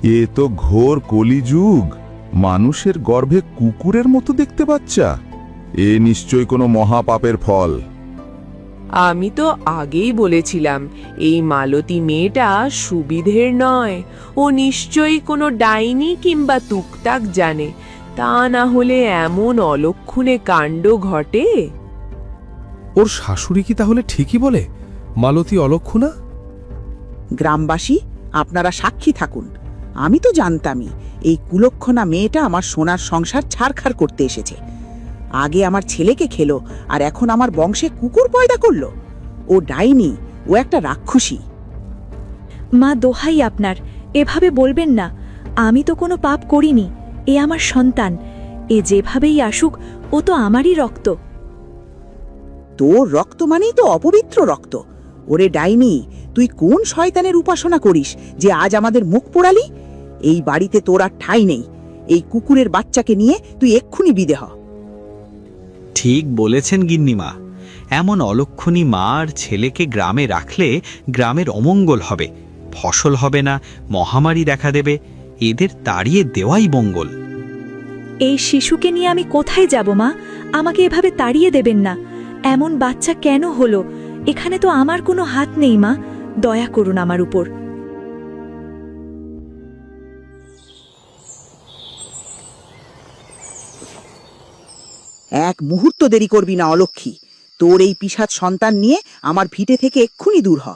এ তো ঘোর কলিযুগ। মানুষের গর্ভে কুকুরের মতো দেখতে বাচ্চা। এ নিশ্চয় কোনো মহাপাপের ফল। আমি তো আগেই বলেছিলাম এই মালতী মেয়েটা সুবিধের নয়। ও নিশ্চয়ই কোনো ডাইনি কিংবা তুকতাক জানে, তা না হলে এমন অলক্ষণে কাণ্ড ঘটে। ওর শাশুড়ি কি তাহলে ঠিকই বলে মালতী অলক্ষণা? গ্রামবাসী, আপনারা সাক্ষী থাকুন। আমি তো জানতামই এই কুলক্ষণা মেয়েটা আমার সোনার সংসার ছারখার করতে এসেছে। আগে আমার ছেলেকে খেলো, আর এখন আমার বংশে কুকুর পয়দা করলো। ও ডাইনি, ও একটা রাক্ষসী। মা, দোহাই আপনার, এভাবে বলবেন না। আমি তো কোনো পাপ করিনি। এ আমার সন্তান। এ যেভাবেই আসুক, ও তো আমারই রক্ত। তোর রক্ত মানেই তো অপবিত্র রক্ত। ওরে ডাইনি, তুই কোন শয়তানের উপাসনা করিস যে আজ আমাদের মুখ পোড়ালি? এই বাড়িতে তোর আর ঠাঁই নেই। এই কুকুরের বাচ্চাকে নিয়ে তুই এক্ষুনি বিদে হ। ঠিক বলেছেন গিন্নিমা। এমন অলক্ষণী মা আর ছেলেকে গ্রামে রাখলে গ্রামের অমঙ্গল হবে, ফসল হবে না, মহামারী দেখা দেবে। এদের তাড়িয়ে দেওয়াই মঙ্গল। এই শিশুকে নিয়ে আমি কোথায় যাব মা? আমাকে এভাবে তাড়িয়ে দেবেন না। এমন বাচ্চা কেন হলো? এখানে তো আমার কোনো হাত নেই মা। দয়া করুন আমার উপর। এক মুহূর্ত দেরি করবি না অলক্ষী। তোর এই পিশাচ সন্তান নিয়ে আমার ভিটে থেকে এক্ষুনি দূর হ।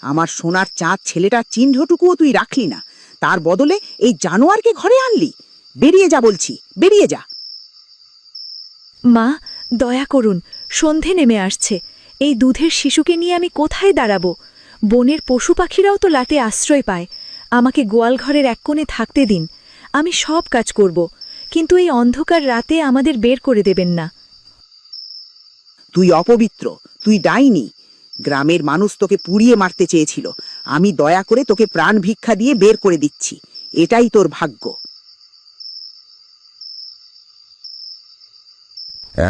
আমার সোনার চাঁদ ছেলেটার চিহ্নটুকুও তুই রাখলি না, তার বদলে এই জানোয়ারকে ঘরে আনলি। বেরিয়ে যা বলছি, বেরিয়ে যা। মা, দয়া করুন। সন্ধে নেমে আসছে। এই দুধের শিশুকে নিয়ে আমি কোথায় দাঁড়াবো? বনের পশু পাখিরাও তো লাটে আশ্রয় পায়। আমাকে গোয়ালঘরের এক কোণে থাকতে দিন। আমি সব কাজ করব, কিন্তু এই অন্ধকার রাতে আমাদের বের করে দেবেন না। তুই অপবিত্র, তুই ডাইনি। গ্রামের মানুষ তোকে পুড়িয়ে মারতে চেয়েছিল। আমি দয়া করে তোকে প্রাণ ভিক্ষা দিয়ে বের করে দিচ্ছি। এটাই তোর ভাগ্য।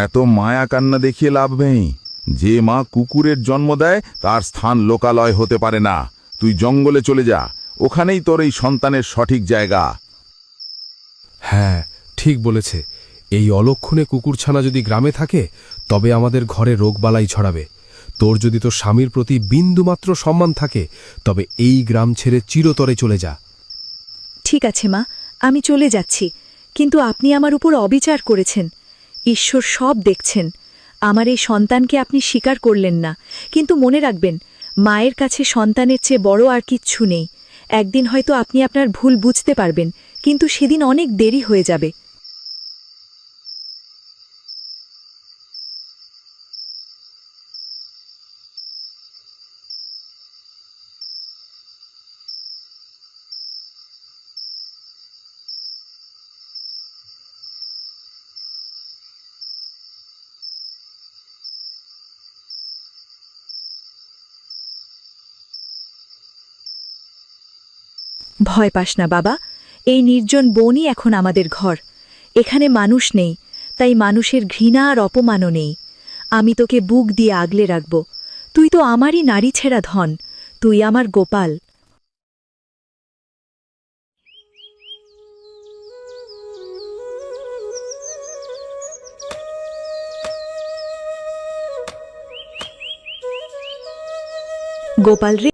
এত মায়া কান্না দেখিয়ে লাভ নেই। যে মা কুকুরের জন্ম দেয় তার স্থান লোকালয় হতে পারে না। তুই জঙ্গলে চলে যা, ওখানেই তোর এই সন্তানের সঠিক জায়গা। হ্যাঁ, ঠিক বলেছে। এই অলক্ষণে কুকুরছানা যদি গ্রামে থাকে, তবে আমাদের ঘরে রোগবালাই ছড়াবে। তোর যদি তোর স্বামীর প্রতি বিন্দুমাত্র সম্মান থাকে, তবে এই গ্রাম ছেড়ে চিরতরে চলে যা। ঠিক আছে মা, আমি চলে যাচ্ছি। কিন্তু আপনি আমার উপর অবিচার করেছেন। ঈশ্বর সব দেখছেন। আমার এই সন্তানকে আপনি স্বীকার করলেন না, কিন্তু মনে রাখবেন, মায়ের কাছে সন্তানের চেয়ে বড় আর কিচ্ছু নেই। একদিন হয়তো আপনি আপনার ভুল বুঝতে পারবেন, কিন্তু সেদিন অনেক দেরি হয়ে যাবে। ভয় পাস না বাবা। এই নির্জন বনই এখন আমাদের ঘর। এখানে মানুষ নেই, তাই মানুষের ঘৃণা আর অপমানও নেই। আমি তোকে বুক দিয়ে আগলে রাখব। তুই তো আমারই নারী ছেঁড়া ধন। তুই আমার গোপাল। গোপাল রে।